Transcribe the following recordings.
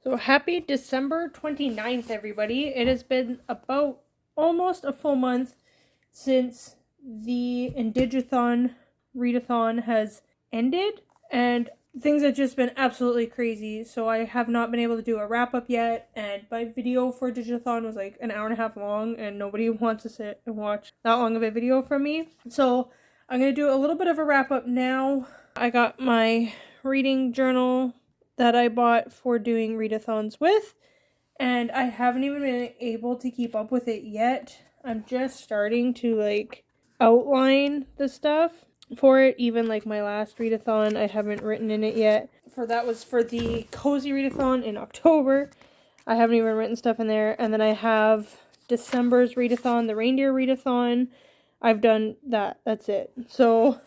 So happy December 29th, everybody. It has been about almost a full month since the Indigathon readathon has ended, and things have just been absolutely crazy. So I have not been able to do a wrap up yet, and my video for Indigathon was like an hour and a half long, and nobody wants to sit and watch that long of a video from me. So I'm going to do a little bit of a wrap up now. I got my reading journal that I bought for doing readathons with, and I haven't even been able to keep up with it yet. I'm just starting to outline the stuff for it. Even like my last readathon, I haven't written in it yet. That was for the cozy readathon in October. I haven't even written stuff in there. And then I have December's readathon, the reindeer readathon. I've done that. That's it. So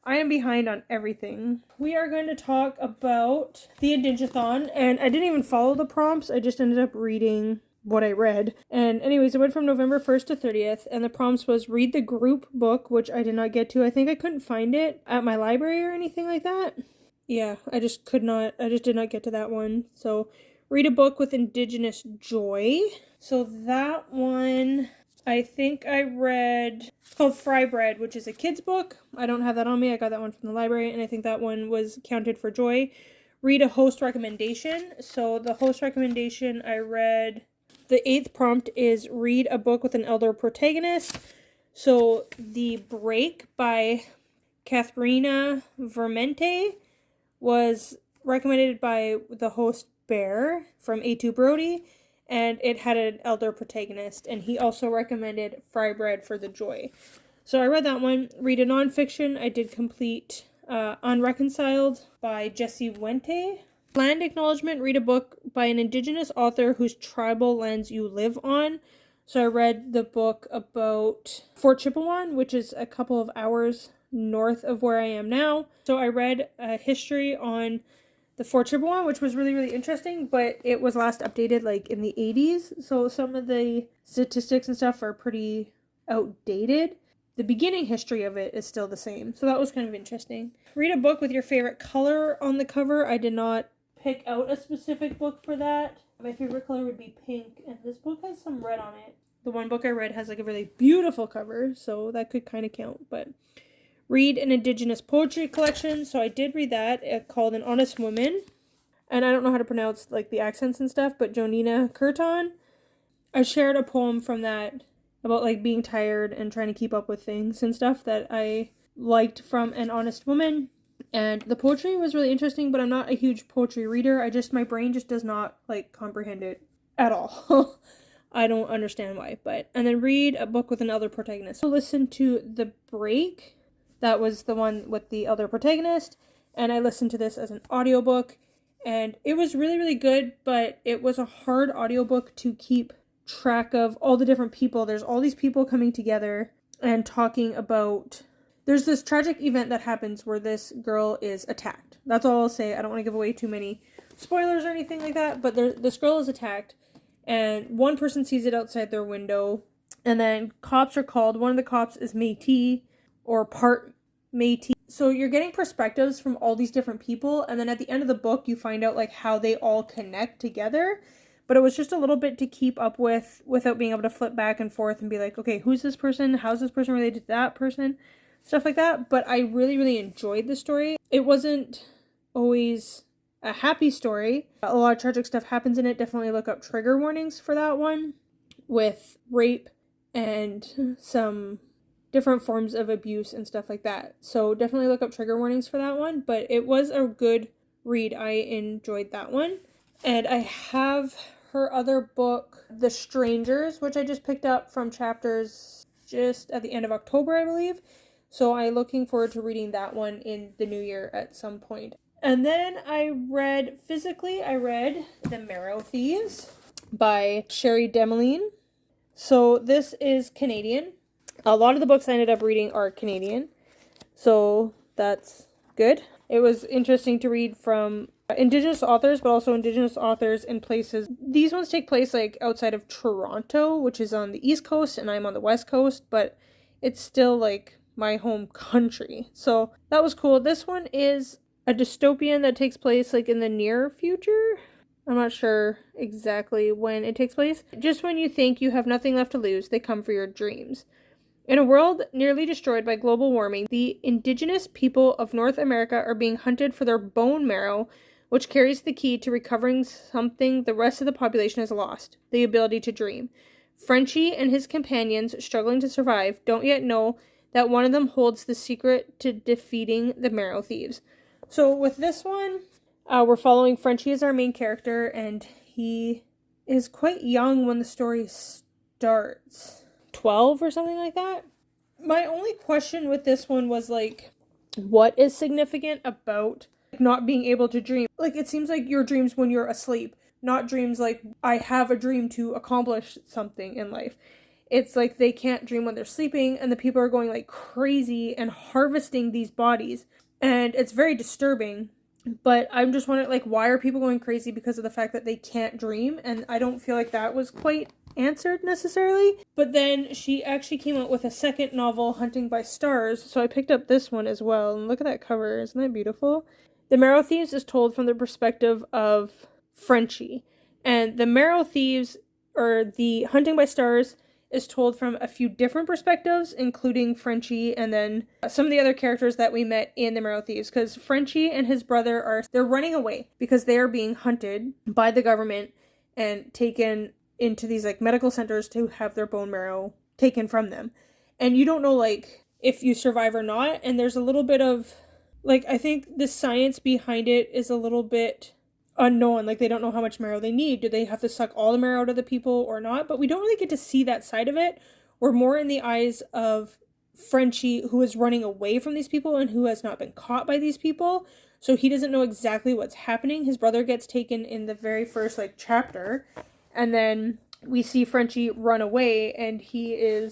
I am behind on everything. We are going to talk about the Indigathon, and I didn't even follow the prompts. I just ended up reading what I read. And anyways, it went from November 1st to 30th, and the prompts was read the group book, which I did not get to. I think I couldn't find it at my library or anything like that. Yeah, I just did not get to that one. So read a book with Indigenous joy. So that one, I think I read, it's called Fry Bread, which is a kid's book. I don't have that on me. I got that one from the library, and I think that one was counted for joy. Read a host recommendation. So the host recommendation I read, the 8th prompt is read a book with an elder protagonist. So The Break by Katharina Vermente was recommended by the host Bear from A2 Brody, and it had an elder protagonist, and he also recommended Fry Bread for the joy. So I read that one. Read a nonfiction. I did complete Unreconciled by Jesse Wente. Land acknowledgement. Read a book by an Indigenous author whose tribal lands you live on. So I read the book about Fort Chipewyan, which is a couple of hours north of where I am now. So I read a history on the Fort Chipewyan, which was really, really interesting, but it was last updated like in the 80s, so some of the statistics and stuff are pretty outdated. The beginning history of it is still the same, so that was kind of interesting. Read a book with your favorite color on the cover. I did not pick out a specific book for that. My favorite color would be pink, and this book has some red on it. The one book I read has like a really beautiful cover, so that could kind of count, but read an Indigenous poetry collection. So I did read that, called An Honest Woman. And I don't know how to pronounce like the accents and stuff, but Jonina Curton. I shared a poem from that about like being tired and trying to keep up with things and stuff that I liked from An Honest Woman. And the poetry was really interesting, but I'm not a huge poetry reader. My brain just does not like comprehend it at all. I don't understand why, and then read a book with an elder protagonist. So listen to The Break. That was the one with the elder protagonist, and I listened to this as an audiobook, and it was really, really good, but it was a hard audiobook to keep track of all the different people. There's all these people coming together and talking about, there's this tragic event that happens where this girl is attacked. That's all I'll say. I don't want to give away too many spoilers or anything like that, but this girl is attacked, and one person sees it outside their window, and then cops are called. One of the cops is Métis, or part Métis. So you're getting perspectives from all these different people, and then at the end of the book you find out like how they all connect together. But it was just a little bit to keep up with without being able to flip back and forth and be like, okay, who's this person? How's this person related to that person? Stuff like that. But I really, really enjoyed the story. It wasn't always a happy story. A lot of tragic stuff happens in it. Definitely look up trigger warnings for that one, with rape and some different forms of abuse and stuff like that. So definitely look up trigger warnings for that one, but it was a good read. I enjoyed that one. And I have her other book, The Strangers, which I just picked up from chapters just at the end of October, I believe. So I'm looking forward to reading that one in the new year at some point. And then I read The Marrow Thieves by Sherry Demeline. So this is Canadian. A lot of the books I ended up reading are Canadian, so that's good. It was interesting to read from Indigenous authors, but also Indigenous authors in places. These ones take place like outside of Toronto, which is on the East Coast, and I'm on the West Coast, but it's still like my home country. So that was cool. This one is a dystopian that takes place like in the near future. I'm not sure exactly when it takes place. Just when you think you have nothing left to lose, they come for your dreams. In a world nearly destroyed by global warming, the indigenous people of North America are being hunted for their bone marrow, which carries the key to recovering something the rest of the population has lost: the ability to dream. Frenchie and his companions, struggling to survive, don't yet know that one of them holds the secret to defeating the Marrow Thieves. So with this one, we're following Frenchie as our main character, and he is quite young when the story starts. 12 or something like that. My only question with this one was, like, what is significant about not being able to dream? Like, it seems like your dreams when you're asleep, not dreams like, I have a dream to accomplish something in life. It's like they can't dream when they're sleeping, and the people are going like crazy and harvesting these bodies. And it's very disturbing. But I'm just wondering, like, why are people going crazy because of the fact that they can't dream? And I don't feel like that was quite answered necessarily. But then she actually came out with a second novel, Hunting by Stars, so I picked up this one as well. And look at that cover, isn't that beautiful? The Marrow Thieves is told from the perspective of Frenchie, and the Marrow Thieves, or the Hunting by Stars, is told from a few different perspectives, including Frenchie and then some of the other characters that we met in the Marrow Thieves, because Frenchie and his brother they're running away because they are being hunted by the government and taken into these like medical centers to have their bone marrow taken from them. And you don't know like if you survive or not, and there's a little bit of like, I think the science behind it is a little bit unknown. Like, they don't know how much marrow they need. Do they have to suck all the marrow out of the people or not? But we don't really get to see that side of it. We're more in the eyes of Frenchie, who is running away from these people and who has not been caught by these people. So he doesn't know exactly what's happening. His brother gets taken in the very first like chapter, and then we see Frenchie run away, and he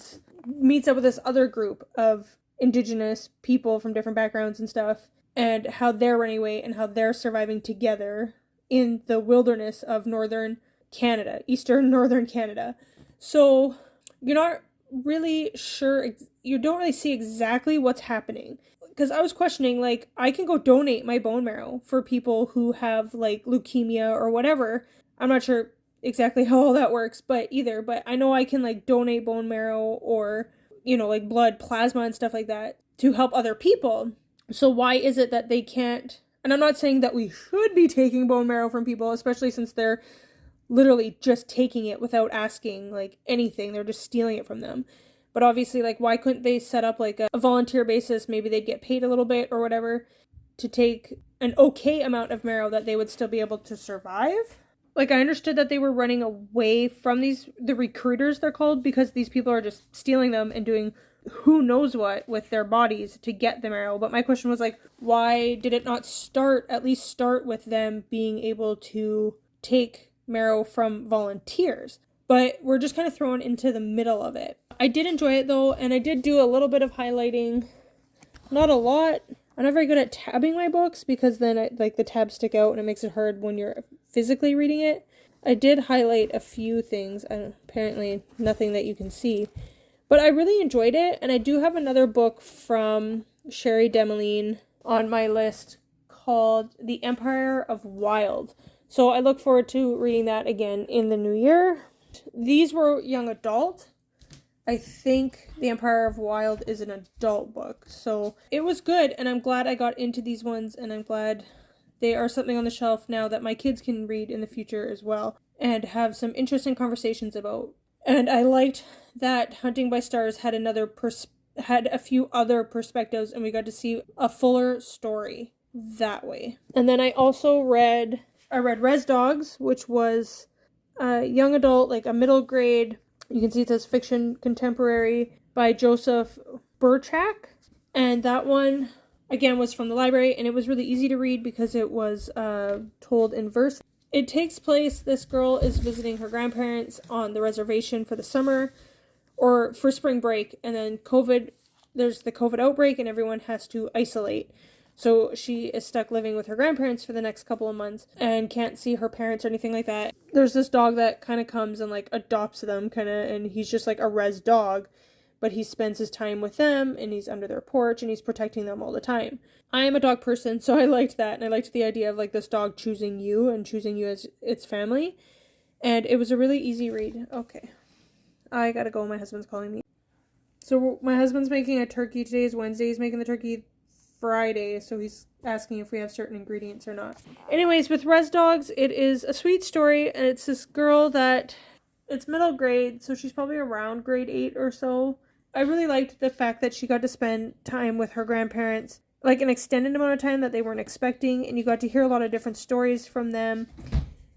meets up with this other group of indigenous people from different backgrounds and stuff, and how they're running away and how they're surviving together in the wilderness of northern Canada, eastern northern Canada. So you're not really sure, you don't really see exactly what's happening. Because I was questioning, like, I can go donate my bone marrow for people who have, like, leukemia or whatever. I'm not sure exactly how all that works, but I know I can, like, donate bone marrow or, you know, like, blood, plasma and stuff like that to help other people. So why is it that they can't? And I'm not saying that we should be taking bone marrow from people, especially since they're literally just taking it without asking, like, anything. They're just stealing it from them. But obviously, like, why couldn't they set up, like, a volunteer basis? Maybe they'd get paid a little bit or whatever to take an okay amount of marrow that they would still be able to survive. Like, I understood that they were running away from the recruiters, they're called, because these people are just stealing them and doing who knows what with their bodies to get the marrow. But my question was, like, why did it not at least start with them being able to take marrow from volunteers? But we're just kind of thrown into the middle of it. I did enjoy it though, and I did do a little bit of highlighting. Not a lot. I'm not very good at tabbing my books because then the tabs stick out and it makes it hard when you're physically reading it. I did highlight a few things, apparently nothing that you can see. But I really enjoyed it, and I do have another book from Sherry Demeline on my list called The Empire of Wild. So I look forward to reading that again in the new year. These were young adult. I think The Empire of Wild is an adult book. So it was good, and I'm glad I got into these ones, and I'm glad they are something on the shelf now that my kids can read in the future as well and have some interesting conversations about. And I liked that Hunting by Stars had had a few other perspectives, and we got to see a fuller story that way. And then I also read Res Dogs, which was a young adult, like a middle grade. You can see it says fiction contemporary by Joseph Burchak. And that one, again, was from the library, and it was really easy to read because it was told in verse. It takes place, this girl is visiting her grandparents on the reservation for the summer, or for spring break, and then there's the COVID outbreak, and everyone has to isolate. So she is stuck living with her grandparents for the next couple of months, and can't see her parents or anything like that. There's this dog that kind of comes and, like, adopts them, and he's just, like, a res dog, but he spends his time with them, and he's under their porch, and he's protecting them all the time. I am a dog person, so I liked that, and I liked the idea of, like, this dog choosing you and choosing you as its family, and it was a really easy read. Okay, I gotta go, my husband's calling me. So my husband's making a turkey. Today is Wednesday. He's making the turkey Friday, so he's asking if we have certain ingredients or not. Anyways, with Res Dogs, it is a sweet story, and it's this girl that, it's middle grade, so she's probably around grade 8 or so. I really liked the fact that she got to spend time with her grandparents, like an extended amount of time that they weren't expecting, and you got to hear a lot of different stories from them,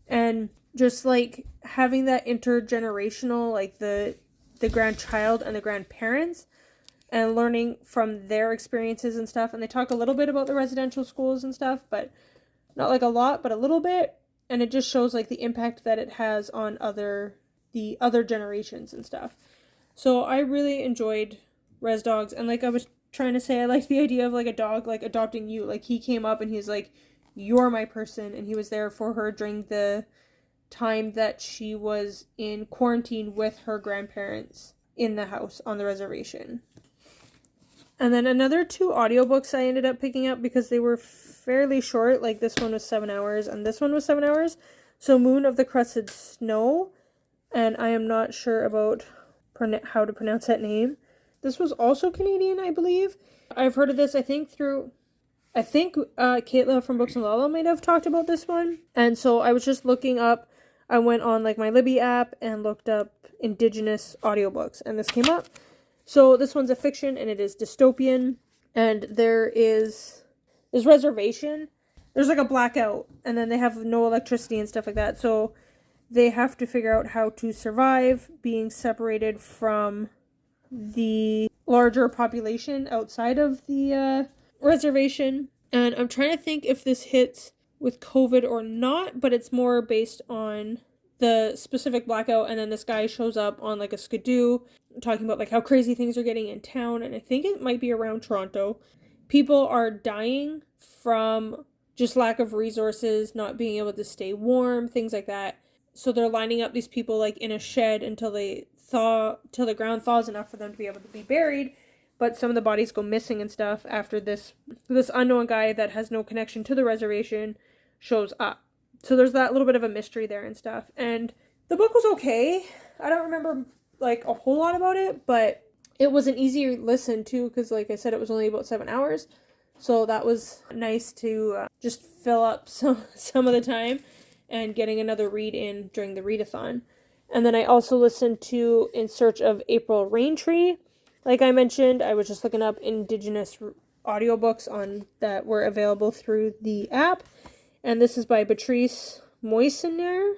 and just like having that intergenerational, like the grandchild and the grandparents, and learning from their experiences and stuff. And they talk a little bit about the residential schools and stuff, but not like a lot, but a little bit. And it just shows like the impact that it has on the other generations and stuff. So I really enjoyed Res Dogs. And like I was trying to say, I like the idea of like a dog like adopting you. Like he came up and he's like, you're my person, and he was there for her during the time that she was in quarantine with her grandparents in the house on the reservation. And then another 2 audiobooks I ended up picking up because they were fairly short. Like this one was 7 hours and this one was 7 hours. So Moon of the Crested Snow, and I am not sure about how to pronounce that name. This was also Canadian, I believe. I've heard of this, I think Kayla from Books and Lala might have talked about this one. And so I was just looking up, I went on like my Libby app and looked up Indigenous audiobooks, and this came up. So this one's a fiction, and it is dystopian, and there's reservation. There's like a blackout, and then they have no electricity and stuff like that. So they have to figure out how to survive being separated from the larger population outside of the reservation. And I'm trying to think if this hits with COVID or not, but it's more based on the specific blackout. And then this guy shows up on like a skidoo talking about like how crazy things are getting in town, and I think it might be around Toronto. People are dying from just lack of resources, not being able to stay warm, things like that. So they're lining up these people like in a shed until till the ground thaws enough for them to be able to be buried. But some of the bodies go missing and stuff after this unknown guy that has no connection to the reservation shows up. So there's that little bit of a mystery there and stuff. And the book was okay. I don't remember like a whole lot about it, but it was an easy listen too, because like I said, it was only about 7 hours. So that was nice to just fill up some of the time and getting another read in during the readathon. And then I also listened to In Search of April Raintree. Like I mentioned, I was just looking up Indigenous audiobooks that were available through the app. And this is by Patrice Moissenet.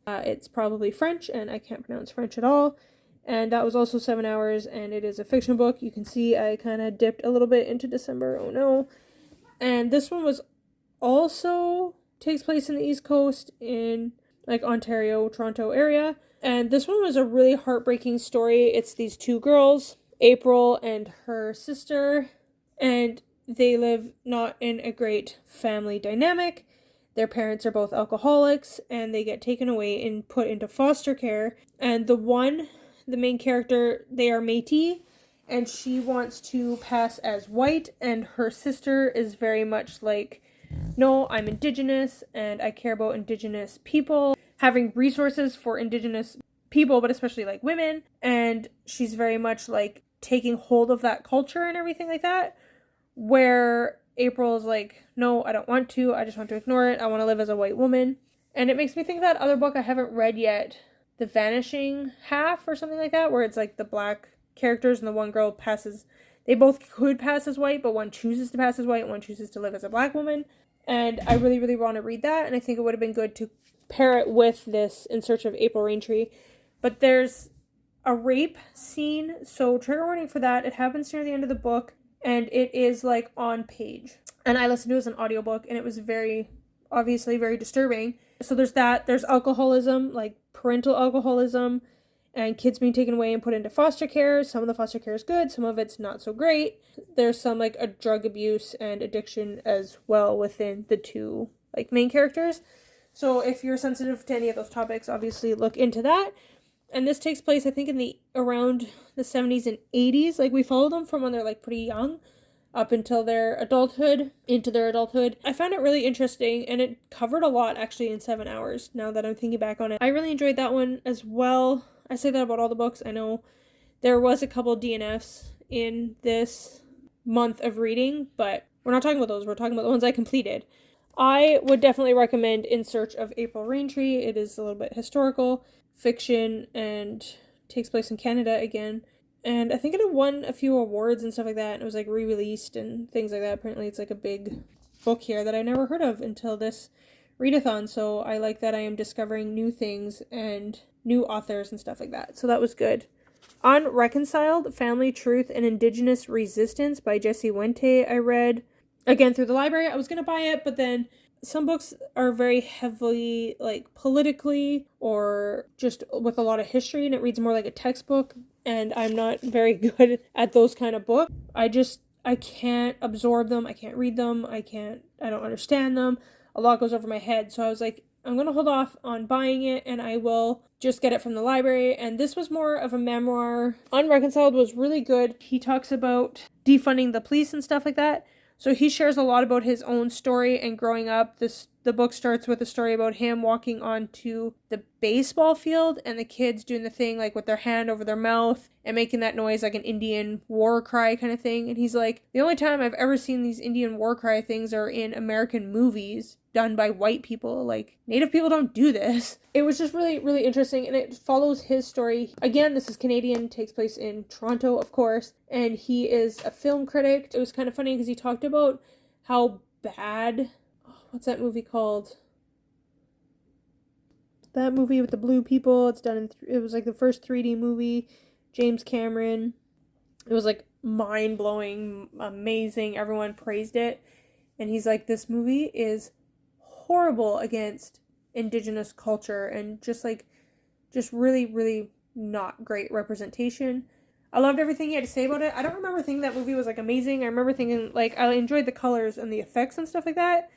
It's probably French, and I can't pronounce French at all. And that was also 7 hours, and it is a fiction book. You can see I kind of dipped a little bit into December. Oh no. And this one takes place in the East Coast in like Ontario, Toronto area. And this one was a really heartbreaking story. It's these 2 girls, April and her sister, and they live not in a great family dynamic. Their parents are both alcoholics, and they get taken away and put into foster care. And the main character, they are Métis, and she wants to pass as white, and her sister is very much like, no, I'm Indigenous, and I care about Indigenous people, having resources for Indigenous people, but especially like women. And she's very much like taking hold of that culture and everything like that, where April's like, no, I don't want to. I just want to ignore it. I want to live as a white woman. And it makes me think of that other book I haven't read yet, The Vanishing Half or something like that, where it's like the black characters and the one girl they both could pass as white, but one chooses to pass as white and one chooses to live as a black woman. And I really, really want to read that. And I think it would have been good to pair it with this In Search of April Raintree. But there's a rape scene, so trigger warning for that. It happens near the end of the book. And it is like on page. And I listened to it as an audiobook, and it was obviously very disturbing. So there's that. There's alcoholism, like parental alcoholism, and kids being taken away and put into foster care. Some of the foster care is good, some of it's not so great. There's some like a drug abuse and addiction as well within the 2 like main characters. So if you're sensitive to any of those topics, obviously look into that. And this takes place, I think, in the around the 70s and 80s. Like, we followed them from when they're like pretty young up until their adulthood, into their adulthood. I found it really interesting, and it covered a lot actually in 7 hours, now that I'm thinking back on it. I really enjoyed that one as well. I say that about all the books. I know there was a couple DNFs in this month of reading, but we're not talking about those. We're talking about the ones I completed. I would definitely recommend In Search of April Raintree. It is a little bit historical fiction and takes place in Canada again. And I think it had won a few awards and stuff like that. And it was like re-released and things like that. Apparently it's like a big book here that I never heard of until this readathon. So I like that I am discovering new things and new authors and stuff like that. So that was good. Unreconciled, Family, Truth, and Indigenous Resistance by Jessie Wente I read. Again, through the library. I was going to buy it, but then some books are very heavily, like, politically or just with a lot of history, and it reads more like a textbook, and I'm not very good at those kind of books. I can't absorb them. I can't read them. I don't understand them. A lot goes over my head, so I was like, I'm going to hold off on buying it, and I will just get it from the library. And this was more of a memoir. Unreconciled was really good. He talks about defunding the police and stuff like that. So he shares a lot about his own story and growing up. The book starts with a story about him walking onto the baseball field and the kids doing the thing like with their hand over their mouth and making that noise like an Indian war cry kind of thing. And he's like, the only time I've ever seen these Indian war cry things are in American movies done by white people. Like, Native people don't do this. It was just really, really interesting, and it follows his story. Again, this is Canadian, takes place in Toronto, of course, and he is a film critic. It was kind of funny because he talked about how bad, what's that movie called? That movie with the blue people. It was like the first 3D movie, James Cameron. It was like mind-blowing, amazing. Everyone praised it. And he's like, this movie is horrible against Indigenous culture and just really, really not great representation. I loved everything he had to say about it. I don't remember thinking that movie was like amazing. I remember thinking like I enjoyed the colors and the effects and stuff like that.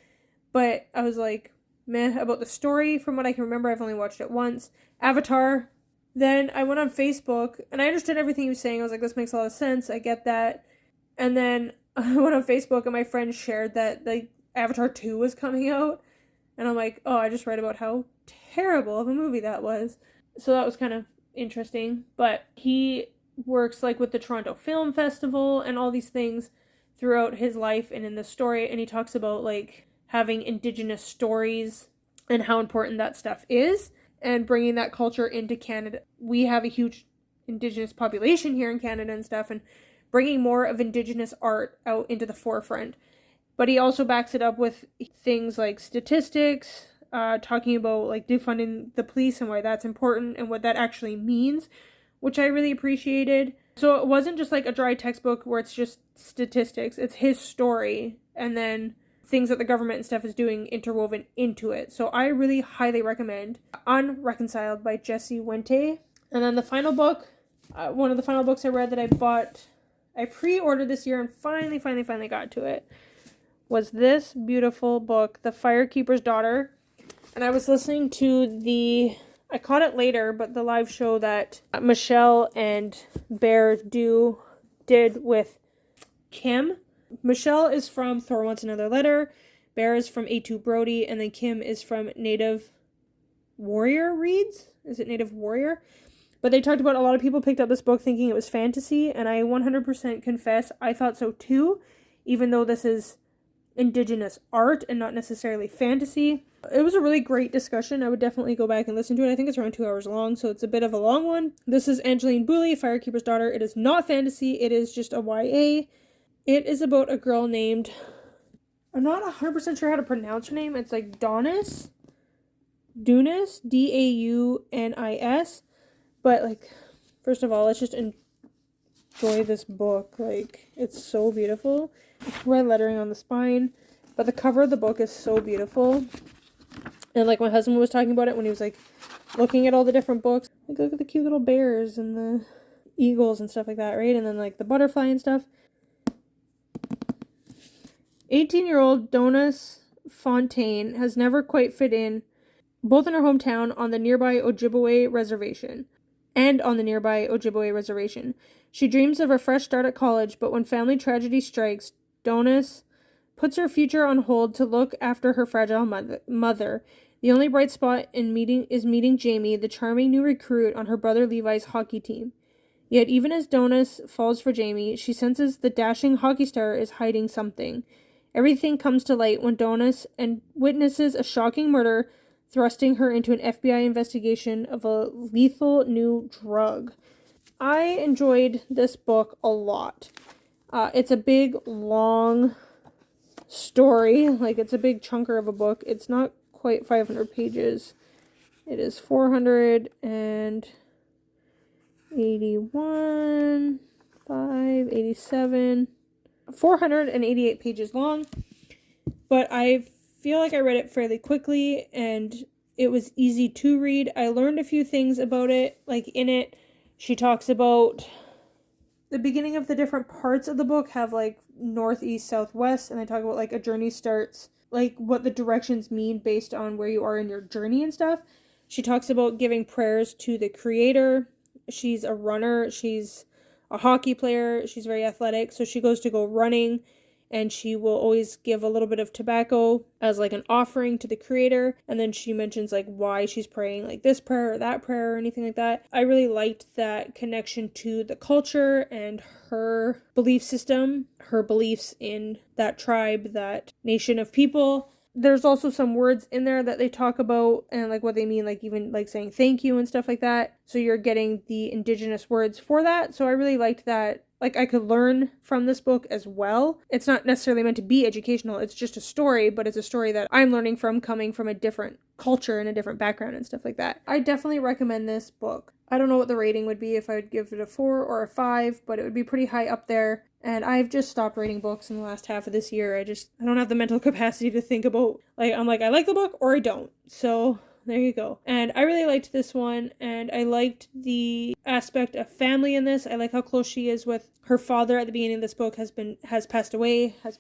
But I was like, meh about the story. From what I can remember, I've only watched it once. Avatar. Then I went on Facebook and I understood everything he was saying. I was like, this makes a lot of sense. I get that. And then I went on Facebook and my friend shared that like Avatar 2 was coming out. And I'm like, oh, I just read about how terrible of a movie that was. So that was kind of interesting. But he works like with the Toronto Film Festival and all these things throughout his life and in the story. And he talks about like having Indigenous stories and how important that stuff is and bringing that culture into Canada. We have a huge Indigenous population here in Canada and stuff, and bringing more of Indigenous art out into the forefront. But he also backs it up with things like statistics, talking about like defunding the police and why that's important and what that actually means, which I really appreciated. So it wasn't just like a dry textbook where it's just statistics. It's his story and then things that the government and stuff is doing interwoven into it. So I really highly recommend Unreconciled by Jessie Wente. And then the final book, one of the final books I read that I pre-ordered this year and finally got to it, was this beautiful book, The Firekeepers Daughter. And I was listening to I caught it later, but the live show that Michelle and Bear did with Kim. Michelle is from Thor Wants Another Letter, Bear is from A2 Brody, and then Kim is from Native Warrior Reads? Is it Native Warrior? But they talked about a lot of people picked up this book thinking it was fantasy, and I 100% confess I thought so too, even though this is Indigenous art and not necessarily fantasy. It was a really great discussion. I would definitely go back and listen to it. I think it's around 2 hours long, so it's a bit of a long one. This is Angeline Booley, Firekeeper's Daughter. It is not fantasy. It is just a YA. It is about a girl named, I'm not 100% sure how to pronounce her name. It's like Daunis, Daunis, Daunis. But like, first of all, let's just enjoy this book. Like, it's so beautiful. Red lettering on the spine, but the cover of the book is so beautiful. And like my husband was talking about it when he was like looking at all the different books. Like, look at the cute little bears and the eagles and stuff like that, right? And then like the butterfly and stuff. 18-year-old Donis Fontaine has never quite fit in, both in her hometown on the nearby Ojibwe reservation, and on the nearby Ojibwe reservation. She dreams of a fresh start at college, but when family tragedy strikes, Donis puts her future on hold to look after her fragile mother. The only bright spot is meeting Jamie, the charming new recruit on her brother Levi's hockey team. Yet even as Donis falls for Jamie, she senses the dashing hockey star is hiding something. Everything comes to light when Donis witnesses a shocking murder, thrusting her into an FBI investigation of a lethal new drug. I enjoyed this book a lot. It's a big, long story. Like, it's a big chunker of a book. It's not quite 500 pages. It is 481, 587, 488 pages long. But I feel like I read it fairly quickly, and it was easy to read. I learned a few things about it. Like, in it, she talks about the beginning of the different parts of the book have like north, east, south, west, and they talk about like a journey starts, like what the directions mean based on where you are in your journey and stuff. She talks about giving prayers to the creator. She's a runner. She's a hockey player. She's very athletic. So she goes to go running, and she will always give a little bit of tobacco as like an offering to the creator. And then she mentions like why she's praying like this prayer or that prayer or anything like that. I really liked that connection to the culture and her belief system, her beliefs in that tribe, that nation of people. There's also some words in there that they talk about and like what they mean, like even like saying thank you and stuff like that. So you're getting the indigenous words for that. So I really liked that. Like, I could learn from this book as well. It's not necessarily meant to be educational. It's just a story, but it's a story that I'm learning from, coming from a different culture and a different background and stuff like that. I definitely recommend this book. I don't know what the rating would be, if I would give it a 4 or a 5, but it would be pretty high up there. And I've just stopped reading books in the last half of this year. I don't have the mental capacity to think about, like, I'm like, I like the book or I don't. So there you go. And I really liked this one, and I liked the aspect of family in this. I like how close she is with her father at the beginning of this book. Has passed away, has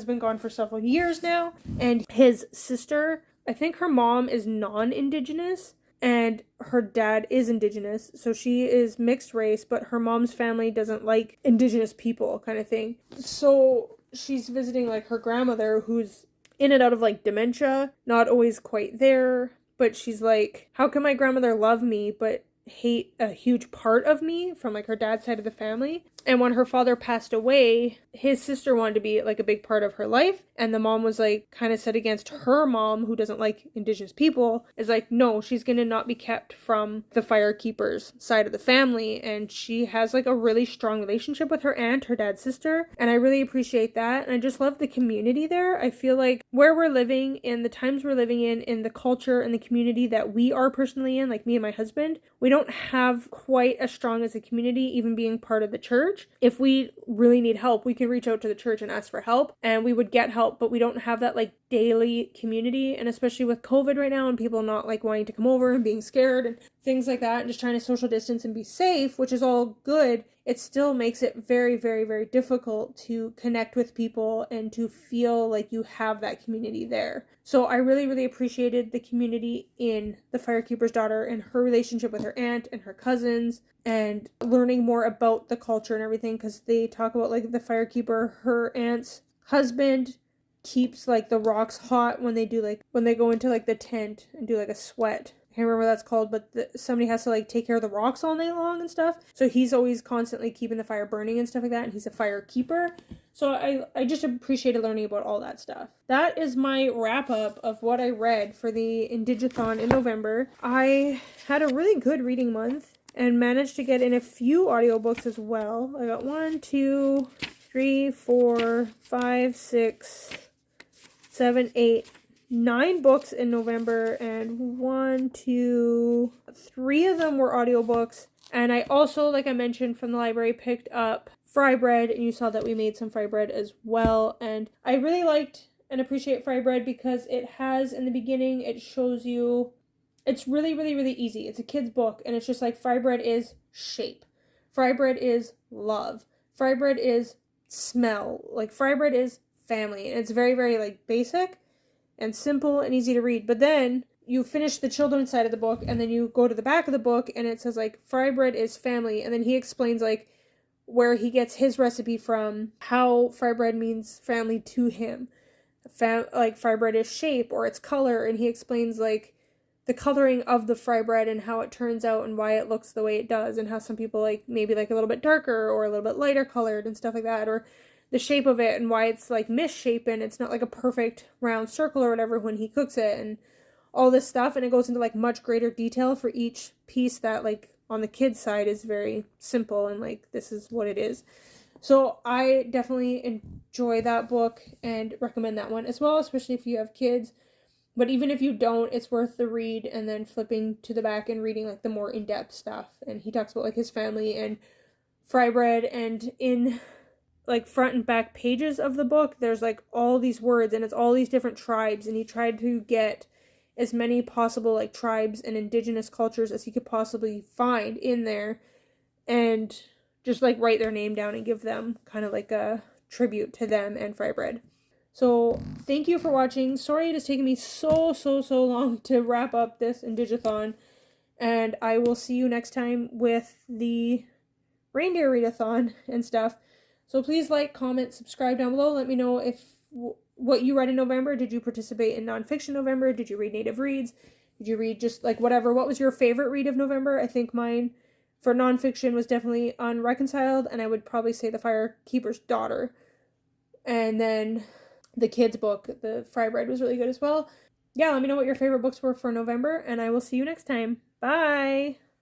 been gone for several years now. And his sister, I think her mom is non-Indigenous and her dad is Indigenous. So she is mixed race, but her mom's family doesn't like Indigenous people, kind of thing. So she's visiting like her grandmother, who's in and out of like dementia, not always quite there. But she's like, how can my grandmother love me but hate a huge part of me from like her dad's side of the family? And when her father passed away, his sister wanted to be like a big part of her life. And the mom was like kind of set against her mom, who doesn't like Indigenous people, is like, no, she's going to not be kept from the Firekeepers side of the family. And she has like a really strong relationship with her aunt, her dad's sister. And I really appreciate that. And I just love the community there. I feel like where we're living, in the times we're living in the culture and the community that we are personally in, like me and my husband, we don't have quite as strong as a community, even being part of the church. If we really need help, we can reach out to the church and ask for help, and we would get help, but we don't have that like daily community. And especially with COVID right now and people not like wanting to come over and being scared and things like that, and just trying to social distance and be safe, which is all good, it still makes it very, very, very difficult to connect with people and to feel like you have that community there. So I really, really appreciated the community in The Firekeeper's Daughter and her relationship with her aunt and her cousins, and learning more about the culture and everything, because they talk about like the firekeeper, her aunt's husband keeps like the rocks hot when they go into like the tent and do like a sweat. I can't remember what that's called, but somebody has to like take care of the rocks all night long and stuff. So he's always constantly keeping the fire burning and stuff like that, and he's a firekeeper. So I just appreciated learning about all that stuff. That is my wrap up of what I read for the Indigathon in November. I had a really good reading month and managed to get in a few audiobooks as well. I got 1, 2, 3, 4, 5, 6, 7, 8, 9 books in November, and 1, 2, 3 of them were audiobooks. And I also, like I mentioned, from the library picked up fry bread, and you saw that we made some fry bread as well. And I really liked and appreciate fry bread because it has, in the beginning, it shows you, it's really, really, really easy. It's a kid's book, and it's just like fry bread is shape. Fry bread is love. Fry bread is smell. Like, fry bread is family. And it's very, very, like, basic and simple and easy to read. But then you finish the children's side of the book, and then you go to the back of the book, and it says, like, fry bread is family, and then he explains, like, where he gets his recipe from, how fry bread means family to him. Like, fry bread is shape, or its color, and he explains, like, the coloring of the fry bread and how it turns out and why it looks the way it does, and how some people like maybe like a little bit darker or a little bit lighter colored and stuff like that, or the shape of it and why it's like misshapen. It's not like a perfect round circle or whatever when he cooks it, and all this stuff. And it goes into like much greater detail for each piece that like on the kids side is very simple and like this is what it is. So I definitely enjoy that book and recommend that one as well, especially if you have kids. But even if you don't, it's worth the read and then flipping to the back and reading like the more in-depth stuff. And he talks about like his family and fry bread, and in like front and back pages of the book, there's like all these words and it's all these different tribes, and he tried to get as many possible like tribes and indigenous cultures as he could possibly find in there, and just like write their name down and give them kind of like a tribute to them and fry bread. So thank you for watching. Sorry it has taken me so long to wrap up this Indigathon, and I will see you next time with the reindeer readathon and stuff. So please like, comment, subscribe down below. Let me know if what you read in November. Did you participate in nonfiction November? Did you read native reads? Did you read just like whatever? What was your favorite read of November? I think mine for nonfiction was definitely Unreconciled, and I would probably say the Firekeepers Daughter. And then the kids book, the fry bread, was really good as well. Yeah, let me know what your favorite books were for November, and I will see you next time. Bye!